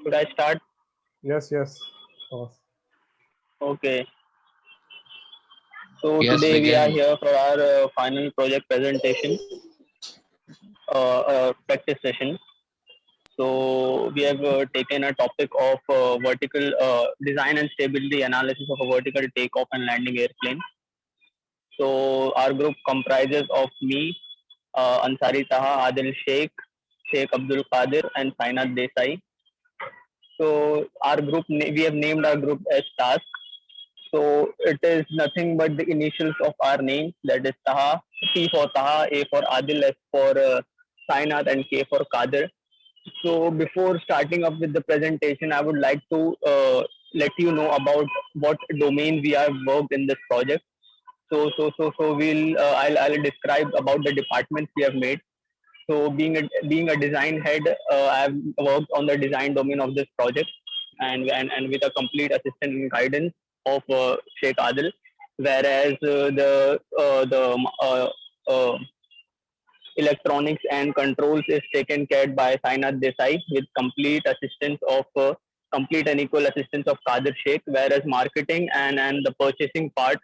Should I start? Yes, of course. Okay. So Yes, today we are begin. here for our final project presentation, practice session. So we have taken a topic of vertical design and stability analysis of a vertical takeoff and landing airplane. So our group comprises of me, Ansari Taha, Adil Sheikh, Sheikh Abdul Qadir, and Sainath Desai. So our group, we have named our group as Task. So it is nothing but the initials of our name, that is Taha, T for Taha, A for Adil, S for Sainath, and K for Qadir. So before starting up with the presentation, I would like to let you know about what domain we have worked in this project. So I'll describe about the departments we have made. So being a design head, I've worked on the design domain of this project, and with a complete assistance and guidance of Sheikh Adil, whereas the electronics and controls is taken care by Sainath Desai with complete and equal assistance of Qadir Sheikh, whereas marketing and the purchasing part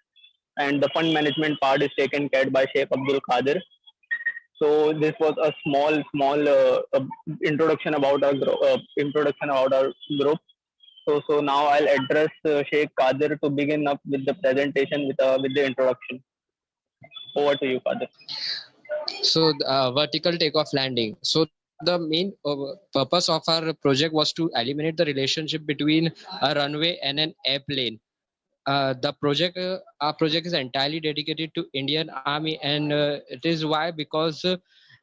and the fund management part is taken care by Sheikh Abdul Qadir. So this was a small introduction about our group. So now I'll address Sheikh Qadir to begin up with the presentation with the introduction. Over to you, Qadir. So vertical takeoff landing. So the main purpose of our project was to eliminate the relationship between a runway and an airplane. Our project is entirely dedicated to Indian Army, and it is why because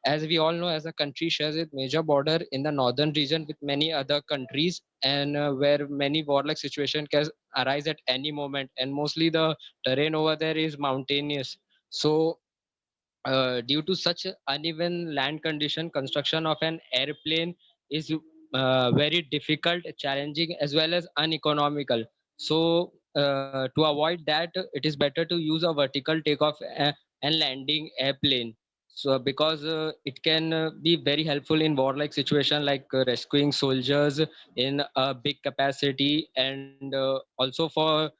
as we all know, as a country shares a major border in the northern region with many other countries, and where many warlike situation can arise at any moment, and mostly the terrain over there is mountainous. So due to such uneven land condition, construction of an airplane is very difficult, challenging, as well as uneconomical. So to avoid that, it is better to use a vertical takeoff and landing airplane. So because it can be very helpful in warlike situation, like rescuing soldiers in a big capacity, and also for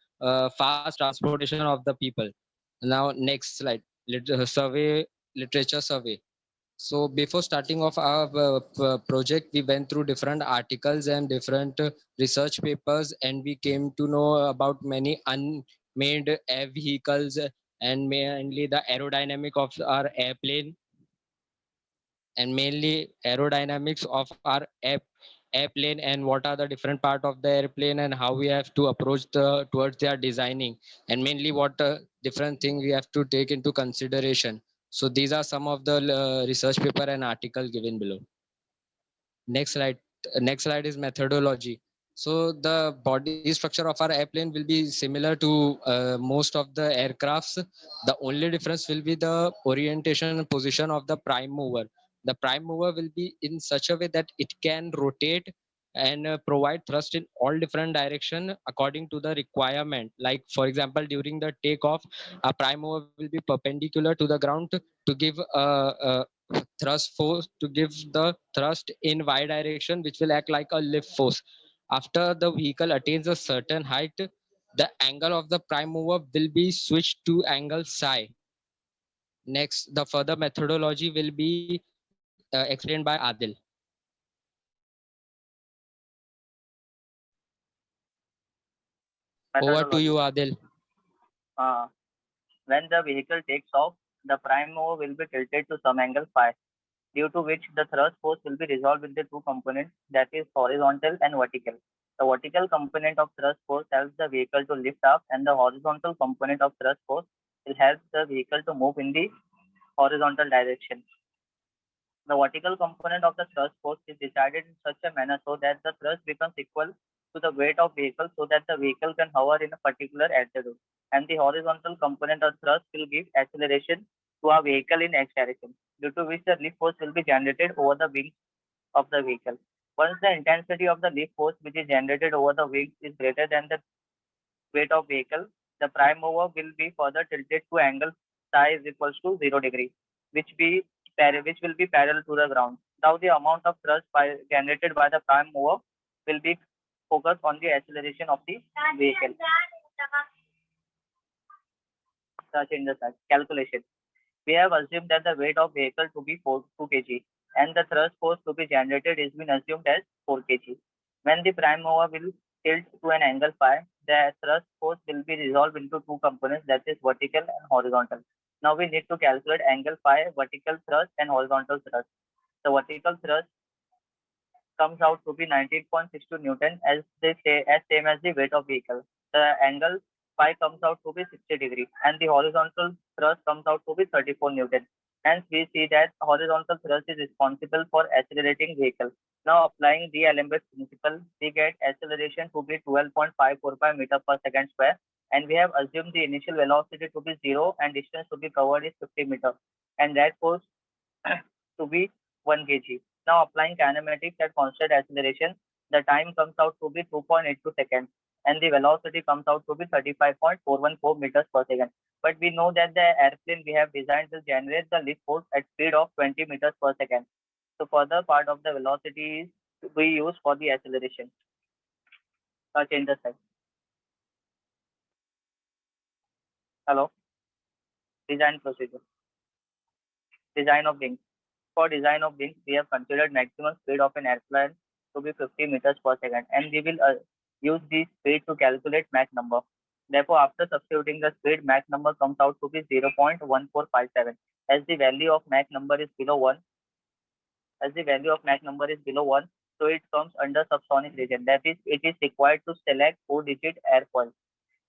fast transportation of the people. Now next slide. Literature survey. So before starting off our project, we went through different articles and different research papers, and we came to know about many unmanned air vehicles, and mainly the aerodynamic of our airplane, and mainly aerodynamics of our airplane, and what are the different part of the airplane, and how we have to approach towards their designing, and mainly what different thing we have to take into consideration. So these are some of the research paper and article given below. Next slide. Next slide is methodology. So the body structure of our airplane will be similar to most of the aircrafts. The only difference will be the orientation and position of the prime mover. The prime mover will be in such a way that it can rotate and provide thrust in all different direction according to the requirement. Like for example, during the takeoff, a prime mover will be perpendicular to the ground to give a thrust force, to give the thrust in y direction, which will act like a lift force. After the vehicle attains a certain height, the angle of the prime mover will be switched to angle psi. Next, the further methodology will be explained by Adil. Over to you, Adil. When the vehicle takes off, the prime mover will be tilted to some angle phi, due to which the thrust force will be resolved with the two components, that is horizontal and vertical. The vertical component of thrust force helps the vehicle to lift up, and the horizontal component of thrust force will help the vehicle to move in the horizontal direction. The vertical component of the thrust force is decided in such a manner so that the thrust becomes equal to the weight of vehicle, so that the vehicle can hover in a particular altitude. And the horizontal component of thrust will give acceleration to a vehicle in x direction, due to which the lift force will be generated over the wings of the vehicle. Once the intensity of the lift force which is generated over the wings is greater than the weight of vehicle, the prime mover will be further tilted to angle psi is equals to 0 degree, which will be parallel to the ground. Now the amount of thrust generated by the prime mover will be focused on the acceleration of the vehicle. Such in the calculation. We have assumed that the weight of vehicle to be 2 kg and the thrust force to be generated is been assumed as 4 kg. When the prime mover will tilt to an angle phi, the thrust force will be resolved into two components, that is vertical and horizontal. Now we need to calculate angle phi, vertical thrust and horizontal thrust. The vertical thrust comes out to be 19.62 Newton as they say as same as the weight of vehicle. The angle phi comes out to be 60 degree and the horizontal thrust comes out to be 34 Newton. Hence we see that horizontal thrust is responsible for accelerating vehicle. Now applying the D'Alembert principle, we get acceleration to be 12.545 meter per second square, and we have assumed the initial velocity to be 0 and distance to be covered is 50 meter and that force to be 1 kg. Now applying kinematics at constant acceleration, the time comes out to be 2.82 seconds and the velocity comes out to be 35.414 meters per second. But we know that the airplane we have designed will generate the lift force at speed of 20 meters per second. So further part of the velocity is we use for the acceleration. Change the slide. Hello. Design procedure. Design of wings. For design of wings, we have considered maximum speed of an airplane to be 50 meters per second, and we will use this speed to calculate Mach number. Therefore, after substituting the speed, Mach number comes out to be 0.1457. As the value of Mach number is below 1, so it comes under subsonic region. That is, it is required to select 4-digit airfoil.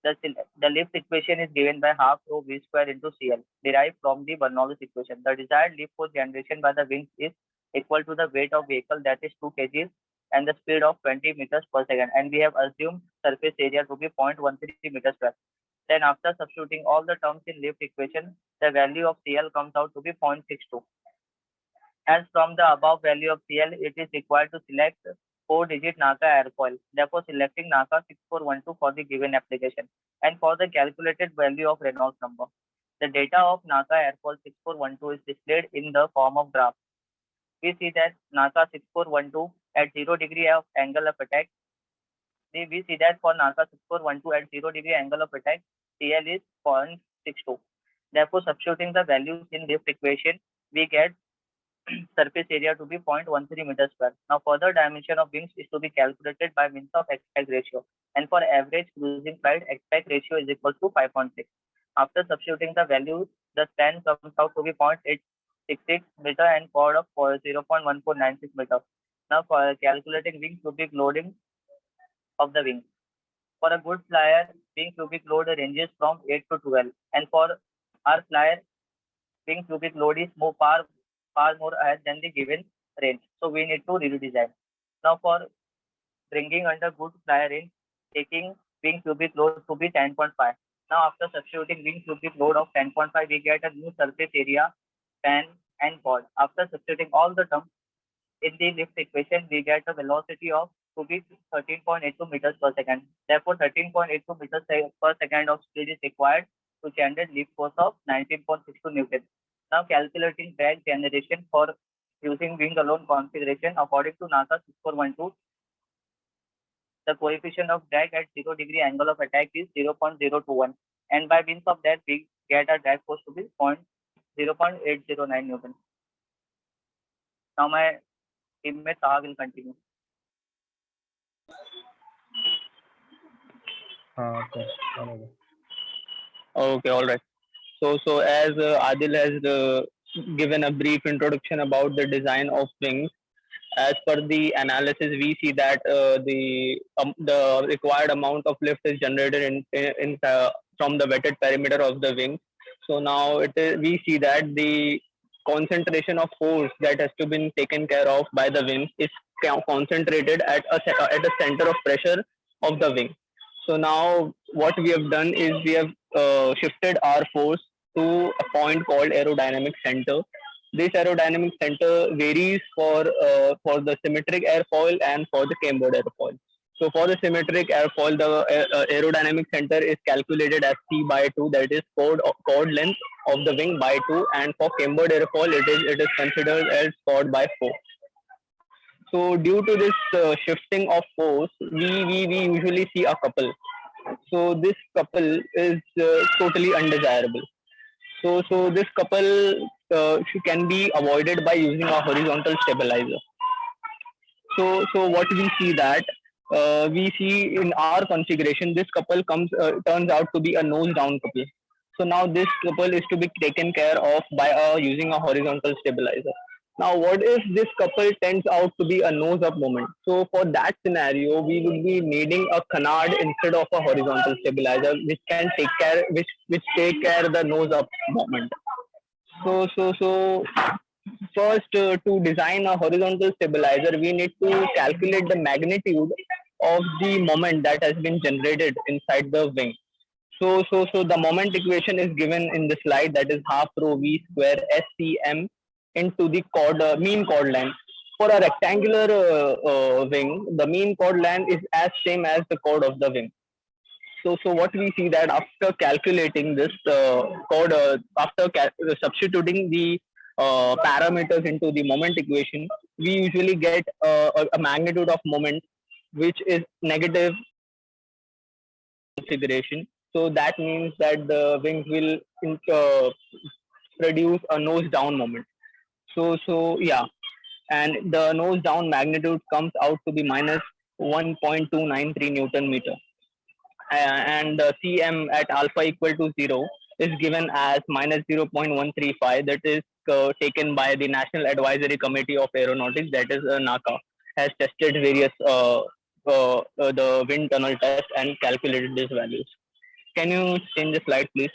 The lift equation is given by half rho v square into CL, derived from the Bernoulli's equation. The desired lift force generation by the wings is equal to the weight of vehicle, that is 2 kg, and the speed of 20 meters per second. And we have assumed surface area to be 0.13 meters square. Then after substituting all the terms in lift equation, the value of CL comes out to be 0.62. As from the above value of CL, it is required to select 4-digit NACA airfoil. Therefore, selecting NACA 6412 for the given application. And for the calculated value of Reynolds number, the data of NACA airfoil 6412 is displayed in the form of graph. We see that NACA 6412 at 0 degree of angle of attack. We see that for NACA 6412 at 0 degree angle of attack, CL is 0.62. Therefore, substituting the values in this equation, we get surface area to be 0.13 meters square. Now, further dimension of wings is to be calculated by means of aspect ratio. And for average cruising flight, aspect ratio is equal to 5.6. After substituting the values, the span comes out to be 0.866 meter and chord of 0.1496 meter. Now, for calculating wing cubic loading of the wings. For a good flyer, wing cubic load ranges from 8 to 12. And for our flyer, wing cubic load is far more ahead than the given range. So we need to redesign. Now for bringing under good flyer range, taking wing cubic load to be 10.5. Now after substituting wing cubic load of 10.5, we get a new surface area, span and chord. After substituting all the terms in the lift equation, we get a velocity of to be 13.82 meters per second. Therefore, 13.82 meters per second of speed is required to generate lift force of 19.62 Newton. Now calculating drag generation for using wing alone configuration according to NACA 6412, the coefficient of drag at 0 degree angle of attack is 0.021, and by means of that we get a drag force to be 0.809 Newton. Now my teammate Taha will continue. Okay. Okay, all right. So as Adil has given a brief introduction about the design of wings, as per the analysis, we see that the required amount of lift is generated from the wetted perimeter of the wing. So now we see that the concentration of force that has to be taken care of by the wing is concentrated at a center of pressure of the wing. So now what we have done is we have shifted our force to a point called aerodynamic center. This aerodynamic center varies for the symmetric airfoil and for the cambered airfoil. So for the symmetric airfoil, the aerodynamic center is calculated as C by 2, that is chord length of the wing by 2, and for cambered airfoil it is considered as chord by 4. So due to this shifting of force, we usually see a couple. So this couple is totally undesirable. So this couple can be avoided by using a horizontal stabilizer. So what we see that we see in our configuration, this couple turns out to be a nose down couple. So now this couple is to be taken care of by using a horizontal stabilizer. Now, what if this couple turns out to be a nose up moment? So for that scenario, we would be needing a canard instead of a horizontal stabilizer, which can take care, which take care the nose up moment. So first, to design a horizontal stabilizer, we need to calculate the magnitude of the moment that has been generated inside the wing. So the moment equation is given in the slide, that is half rho v square SCM into the mean chord length. For a rectangular wing, the mean chord length is as same as the chord of the wing. So what we see that after calculating this chord, substituting the parameters into the moment equation, we usually get a magnitude of moment which is negative configuration. So that means that the wings will produce a nose down moment. So yeah, and the nose down magnitude comes out to be minus 1.293 Newton meter. And the CM at alpha equal to 0 is given as minus 0.135, that is taken by the National Advisory Committee of Aeronautics, that is NACA, has tested various the wind tunnel test and calculated these values. Can you change the slide, please?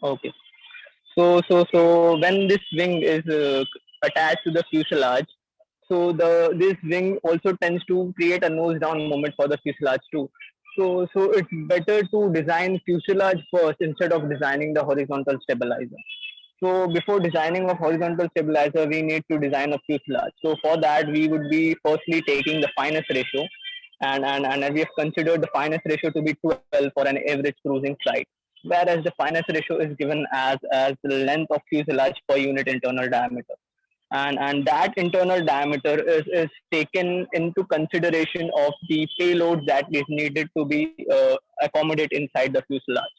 Okay. So when this wing is attached to the fuselage, so this wing also tends to create a nose down moment for the fuselage too. So it's better to design fuselage first instead of designing the horizontal stabilizer. So before designing a horizontal stabilizer, we need to design a fuselage. So for that, we would be firstly taking the fineness ratio, and we have considered the fineness ratio to be 12 for an average cruising flight, whereas the fineness ratio is given as the length of fuselage per unit internal diameter. And that internal diameter is taken into consideration of the payload that is needed to be accommodate inside the fuselage.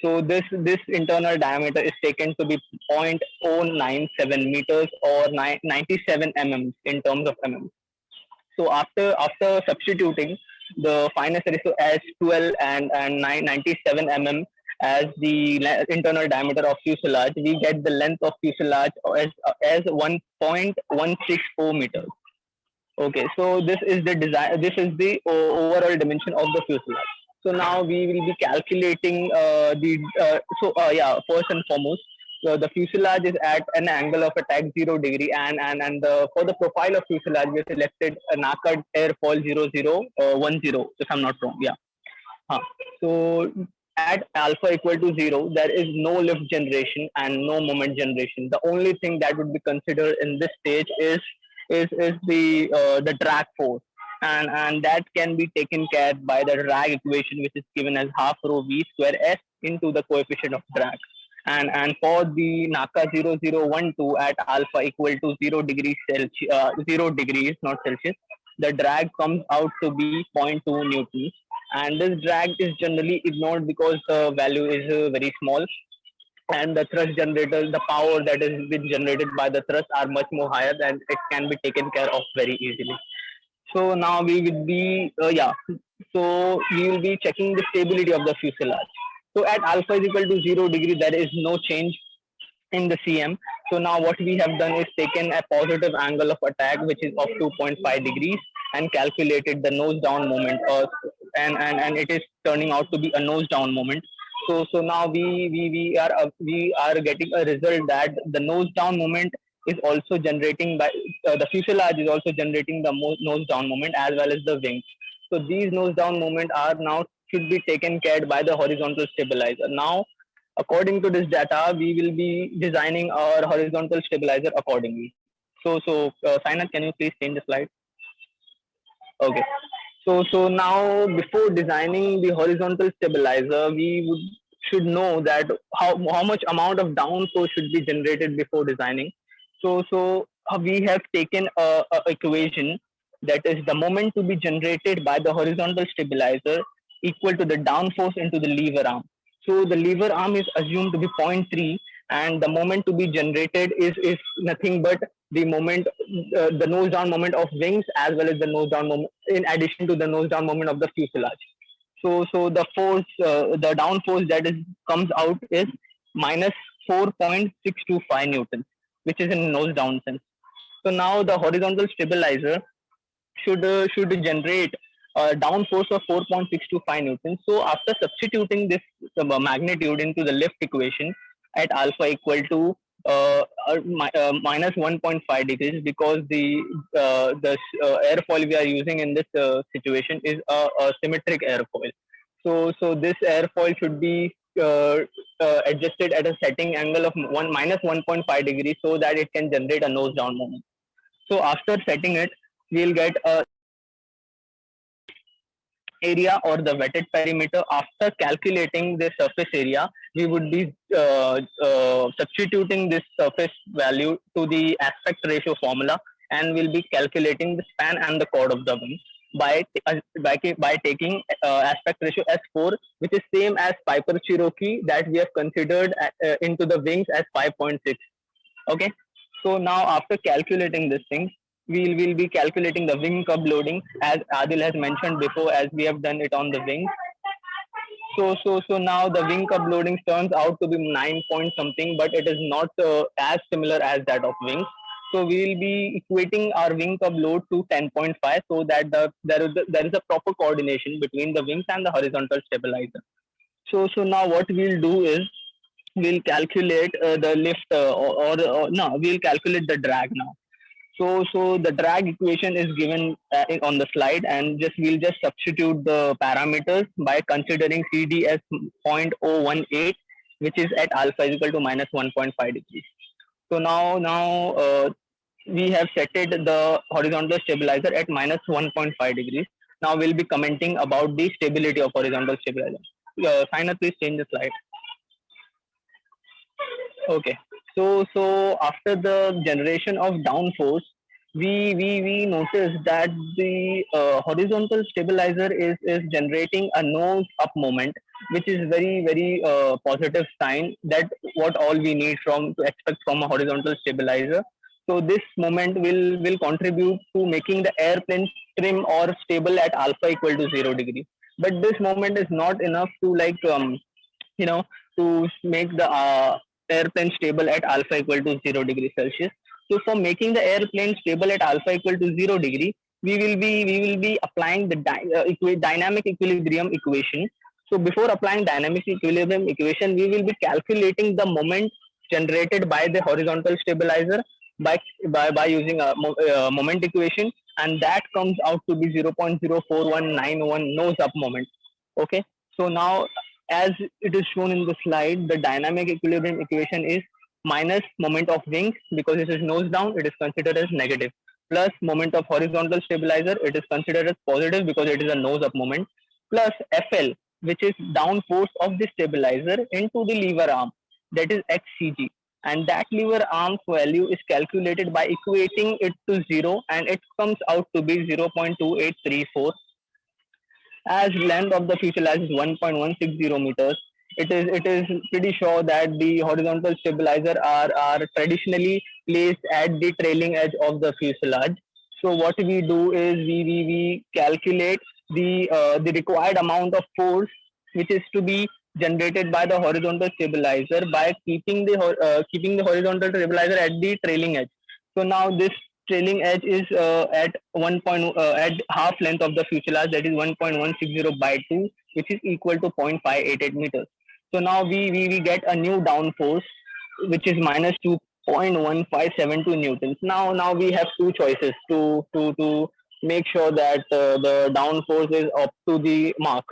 So this internal diameter is taken to be 0.097 meters or 97 mm in terms of mm. So after substituting the fineness ratio as 12 and 97 mm as the internal diameter of fuselage, we get the length of fuselage as 1.164 meters. Okay, so this is the design. This is the overall dimension of the fuselage. So now we will be calculating yeah, first and foremost, the fuselage is at an angle of attack 0 degree, and for the profile of fuselage we selected a NACA airfoil 0010, if I'm not wrong. Yeah. So at alpha equal to 0, there is no lift generation and no moment generation. The only thing that would be considered in this stage is the drag force, and that can be taken care by the drag equation, which is given as half rho v square s into the coefficient of drag. And for the NACA 0012 at alpha equal to 0 degrees Celsius, 0 degrees not Celsius, the drag comes out to be zero point 0.2 newtons, and this drag is generally ignored because the value is very small, and the thrust generator, the power that is been generated by the thrust are much more higher, and it can be taken care of very easily. So now we will be so we will be checking the stability of the fuselage. So at alpha is equal to 0 degree, there is no change in the CM. So now what we have done is taken a positive angle of attack, which is of 2.5 degrees, and calculated the nose down moment, and it is turning out to be a nose down moment. So now we are getting a result that the nose down moment is also generating by the fuselage is also generating the nose down moment as well as the wings. So these nose down moment are now should be taken care by the horizontal stabilizer. Now, according to this data, we will be designing our horizontal stabilizer accordingly. So Sainath, can you please change the slide? Okay. So now before designing the horizontal stabilizer, we would should know that how much amount of downforce should be generated before designing. So we have taken a equation that is the moment to be generated by the horizontal stabilizer equal to the downforce into the lever arm. So the lever arm is assumed to be zero point 0.3, and the moment to be generated is nothing but the moment, the nose down moment of wings, as well as the nose down moment, in addition to the nose down moment of the fuselage. So the force, the down force that is comes out is minus 4.625 newtons, which is in nose down sense. So now the horizontal stabilizer should generate a down force of 4.625 newtons. So after substituting this magnitude into the lift equation at alpha equal to minus 1.5 degrees, because the airfoil we are using in this situation is a symmetric airfoil. So this airfoil should be adjusted at a setting angle of minus 1.5 degrees, so that it can generate a nose down moment. So after setting it, we'll get a area or the wetted perimeter. After calculating the surface area, we would be substituting this surface value to the aspect ratio formula, and we'll be calculating the span and the chord of the wing by taking aspect ratio as 4, which is same as Piper Cherokee that we have considered into the wings as 5.6. Okay, so now after calculating this thing, we'll be calculating the wing cub loading, as Adil has mentioned before, as we have done it on the wings. So now the wing cub loading turns out to be 9 point something, but it is not as similar as that of wings. So we will be equating our wing cub load to 10.5, so that there is a proper coordination between the wings and the horizontal stabilizer. So now what we'll do is we'll calculate the lift, or no, we'll calculate the drag now. So the drag equation is given on the slide, and we'll just substitute the parameters by considering CD as 0.018, which is at alpha is equal to minus 1.5 degrees. So now we have setted the horizontal stabilizer at minus 1.5 degrees. Now we'll be commenting about the stability of horizontal stabilizer. Sainath, please change the slide. Okay. So after the generation of downforce, we noticed that the horizontal stabilizer is generating a nose up moment, which is very positive sign that what all we need to expect from a horizontal stabilizer. So this moment will contribute to making the airplane trim or stable at alpha equal to 0 degree. But this moment is not enough to you know to make the airplane stable at alpha equal to 0 degrees Celsius. So for making the airplane stable at alpha equal to 0 degree, we will be applying the dynamic equilibrium equation. So before applying dynamic equilibrium equation, we will be calculating the moment generated by the horizontal stabilizer by using a moment equation, and that comes out to be 0.04191 nose up moment. Okay, so now, as it is shown in the slide, the dynamic equilibrium equation is minus moment of wings, because it is nose down, it is considered as negative, plus moment of horizontal stabilizer, it is considered as positive because it is a nose up moment, plus FL, which is down force of the stabilizer into the lever arm, that is XCG. And that lever arm value is calculated by equating it to 0, and it comes out to be 0.2834. As length of the fuselage is 1.160 meters, it is pretty sure that the horizontal stabilizer are traditionally placed at the trailing edge of the fuselage. So what we do is we calculate the required amount of force which is to be generated by the horizontal stabilizer by keeping the horizontal stabilizer at the trailing edge. So now this trailing edge is at half length of the fuselage, that is 1.160 by 2, which is equal to 0.588 meters. So now we get a new down force, which is minus 2.1572 newtons. Now we have two choices to make sure that the down force is up to the mark.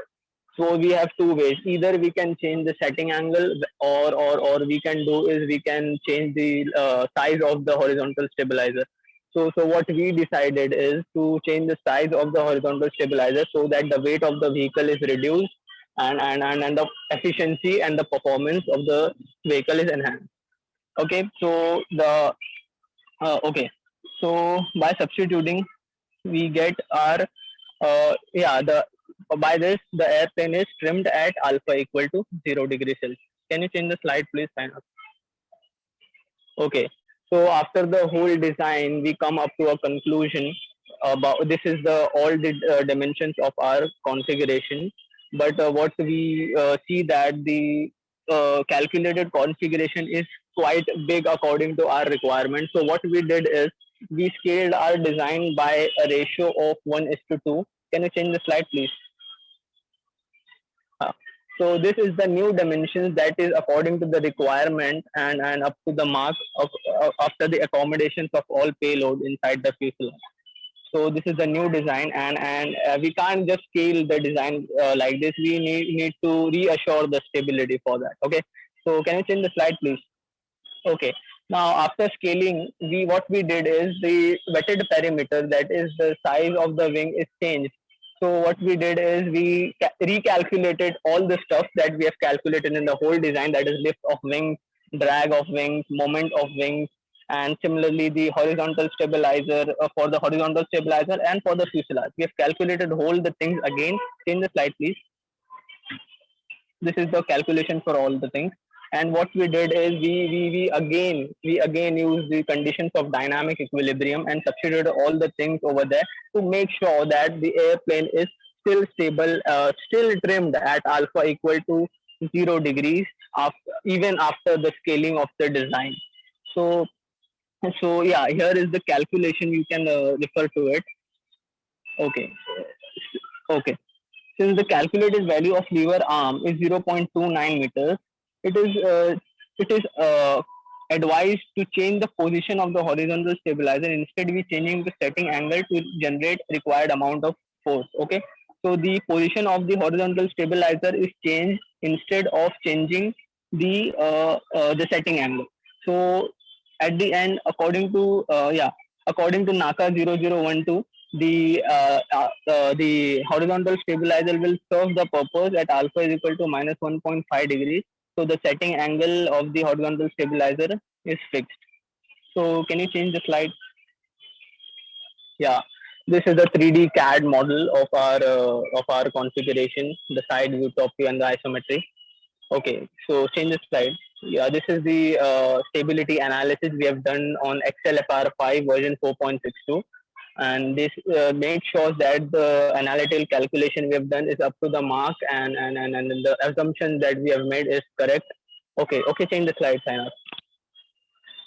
So we have two ways: either we can change the setting angle, or we can do is we can change the size of the horizontal stabilizer. So what we decided is to change the size of the horizontal stabilizer so that the weight of the vehicle is reduced, and the efficiency and the performance of the vehicle is enhanced. Okay, so the okay, so by substituting, we get our yeah the by this the airplane is trimmed at alpha equal to 0 degree Celsius. Can you change the slide, please, sign up? Okay, so after the whole design, we come up to a conclusion about this is the all the dimensions of our configuration. But what we see that the calculated configuration is quite big according to our requirements. So what we did is we scaled our design by a ratio of 1:2. Can you change the slide, please? Uh, So this is the new dimensions that is according to the requirement and up to the mark of after the accommodations of all payload inside the fuselage. So this is the new design, and we can't just scale the design like this. We need to reassure the stability for that. Okay. So can you change the slide, please? Okay. Now after scaling, we what we did is the wetted perimeter, that is the size of the wing, is changed. So what we did is we recalculated all the stuff that we have calculated in the whole design, that is lift of wings, drag of wings, moment of wings, and similarly the horizontal stabilizer for the horizontal stabilizer and for the fuselage. We have calculated all the things again. Change the slide, please. This is the calculation for all the things. And what we did is we again use the conditions of dynamic equilibrium and substituted all the things over there to make sure that the airplane is still stable, still trimmed at alpha equal to 0 degrees after, even after the scaling of the design. So so yeah, here is the calculation, you can refer to it. Okay. Okay. Since the calculated value of lever arm is 0.29 meters, it is uh, it is advised to change the position of the horizontal stabilizer. Instead, we changing the setting angle to generate required amount of force. Okay, so the position of the horizontal stabilizer is changed instead of changing the setting angle. So at the end, according to NACA 0012, the horizontal stabilizer will serve the purpose at alpha is equal to minus 1.5 degrees. So the setting angle of the horizontal stabilizer is fixed. So can you change the slide? Yeah, this is the 3D CAD model of our configuration, the side view, top view, and the isometry. Okay, so change the slide. Yeah, this is the stability analysis we have done on XLFR5 version 4.62, and this makes sure that the analytical calculation we have done is up to the mark, and the assumption that we have made is correct. Okay, okay, change the slide, sign up.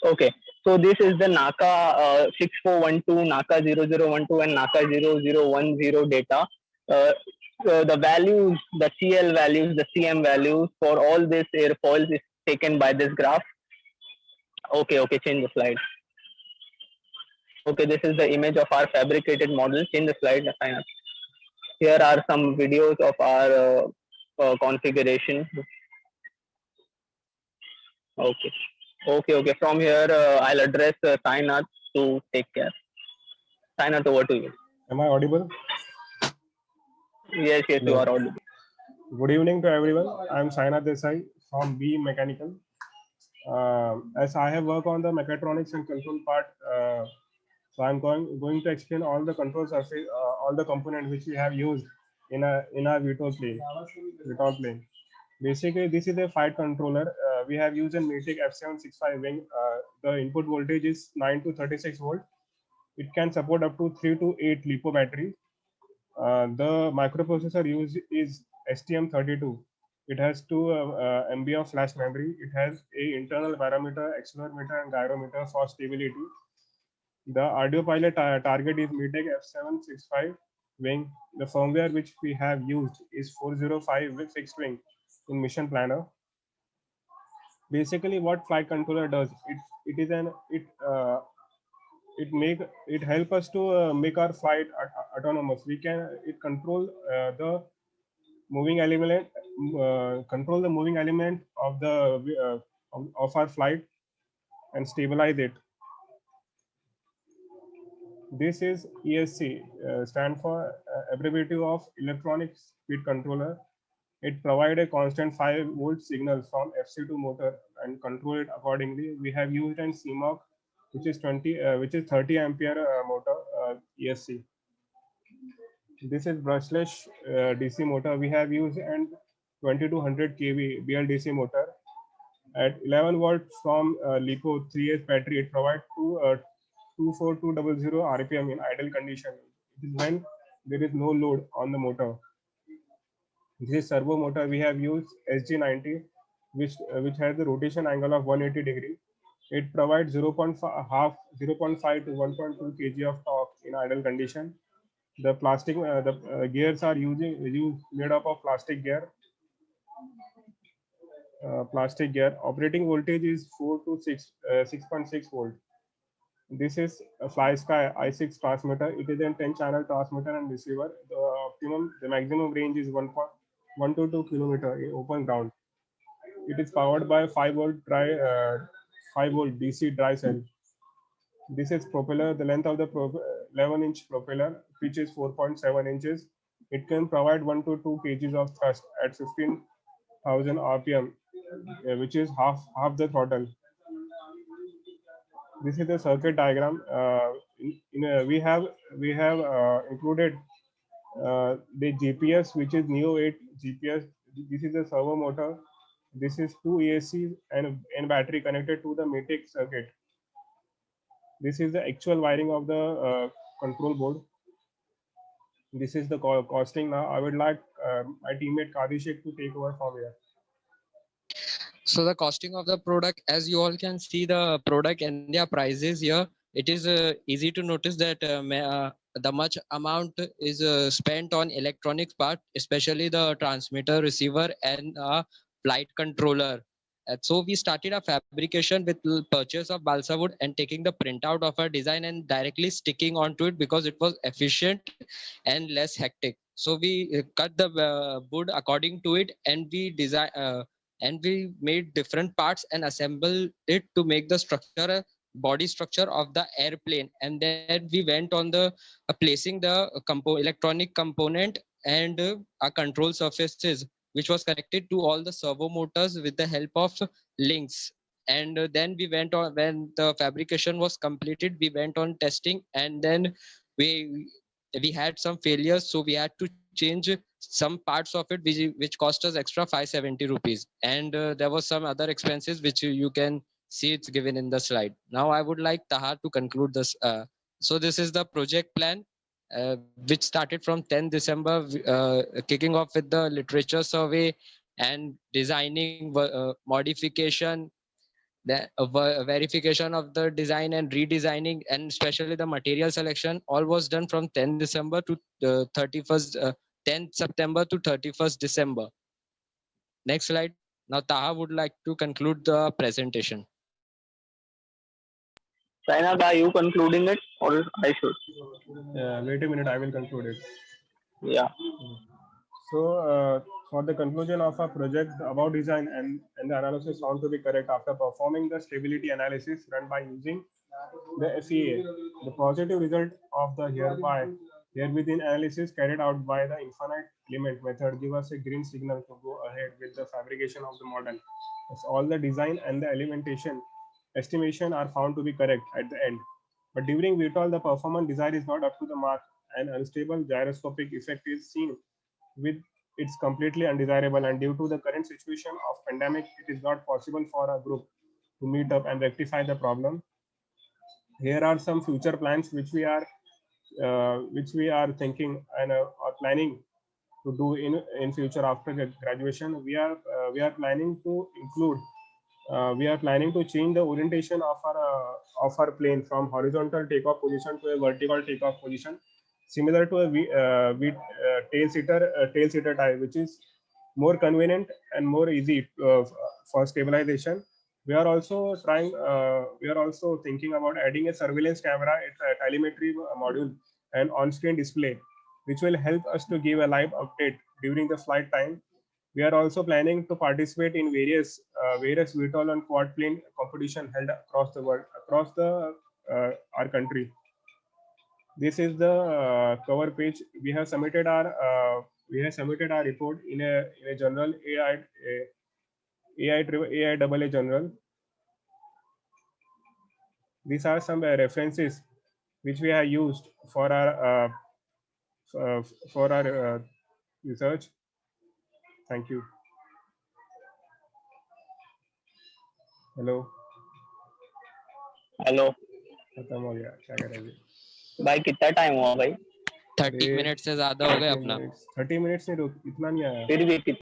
Okay, so this is the NACA 6412, NACA 0012, and NACA 0010 data. The values, the CL values, the CM values for all these airfoils is taken by this graph. Okay, okay, change the slide. Okay, this is the image of our fabricated model. Change the slide, sign up. Here are some videos of our configuration. Okay, okay, okay. From here, I'll address Sainath to take care. Sainath, over to you. Am I audible? Yes, yes, you Hello. are audible. Good evening to everyone. I'm Sainath Desai from B Mechanical. As I have worked on the mechatronics and control part, so I'm going to explain all the control surface, all the components which we have used in our VTOL plane. Basically, this is a flight controller. We have used a Matic F765 wing. The input voltage is 9 to 36 volt. It can support up to 3 to 8 LiPo battery. The microprocessor used is STM32. It has 2 MB of flash memory. It has a internal parameter, accelerometer, and gyrometer for stability. The audio pilot target is Matic F765 wing. The firmware which we have used is 405 with fixed wing in Mission Planner. Basically, what flight controller does, it help us to make our flight autonomous. It control the moving element, control the moving element of the of our flight and stabilize it. This is ESC, stand for abbreviative of electronic speed controller. It provides a constant 5-volt signal from FC2 motor and control it accordingly. We have used an CMOC, which is 30 ampere motor ESC. This is brushless DC motor. We have used an 2200 kV BLDC motor at 11 volts from LiPo 3S battery. It provides 24200 RPM in idle condition. It is when there is no load on the motor. This servo motor we have used SG90, which has the rotation angle of 180 degree. It provides 0.5 to 1.2 kg of torque in idle condition. The gears are used made up of plastic gear. Operating voltage is 4 to 6.6 volt. This is a FlySky i6 transmitter. It is a 10-channel transmitter and receiver. The maximum range is 1 to 2 kilometer in open ground. It is powered by 5-volt 5-volt DC dry cell. This is propeller. The length of the 11-inch propeller, pitch is 4.7 inches. It can provide 1 to 2 kgs of thrust at 15,000 RPM, which is half the throttle. This is the circuit diagram. We have included the GPS, which is Neo 8 GPS. This is the servo motor. This is 2 ESCs and battery connected to the MATIC circuit. This is the actual wiring of the control board. This is the costing. Now I would like my teammate Kadishik to take over from here. So the costing of the product, as you all can see the product and their prices here, it is easy to notice that the much amount is spent on electronics part, especially the transmitter, receiver, and flight controller. So we started a fabrication with purchase of balsa wood and taking the printout of our design and directly sticking onto it because it was efficient and less hectic. So we cut the wood according to it, and we made different parts and assembled it to make the structure, body structure of the airplane. And then we went on the placing the electronic component and our control surfaces, which was connected to all the servo motors with the help of links. And then we went on, when the fabrication was completed, we went on testing, and then we had some failures, so we had to change some parts of it, which cost us extra 570 rupees. And there was some other expenses which you can see, it's given in the slide. Now I would like Taha to conclude this. So this is the project plan, which started from 10 December, kicking off with the literature survey and designing modification, the verification of the design and redesigning, and especially the material selection. All was done from 10 December to 10th September to 31st December. Next slide. Now Taha would like to conclude the presentation. Sainad, are you concluding it or I should? Wait a minute, I will conclude it. Yeah. So for the conclusion of our project, about design and the analysis found to be correct after performing the stability analysis run by using the SEA. The positive result of the herewithin analysis carried out by the infinite element method give us a green signal to go ahead with the fabrication of the model. As all the design and the elementation estimation are found to be correct at the end. But during VTOL, the performance design is not up to the mark. An unstable gyroscopic effect is seen with it's completely undesirable, and due to the current situation of pandemic, it is not possible for a group to meet up and rectify the problem. Here are some future plans which we are thinking and are planning to do in future after graduation. We are planning to include we are planning to change the orientation of our plane from horizontal takeoff position to a vertical takeoff position, similar to a tail seater type, which is more convenient and more easy for stabilization. We are also thinking about adding a surveillance camera, a telemetry module, and on-screen display, which will help us to give a live update during the flight time. We are also planning to participate in various VTOL and quad plane competition held across the world, our country. This is the cover page. We have submitted our we have submitted our report in a journal AIAA journal. These are some references which we have used for our research. Thank you. Hello hello खत्म हो गया, क्या करेंगे भाई, कितना time हुआ भाई? 30 minute से ज्यादा हो गए अपना। 30 मिनट्स नहीं, इतना नहीं आया। फिर भी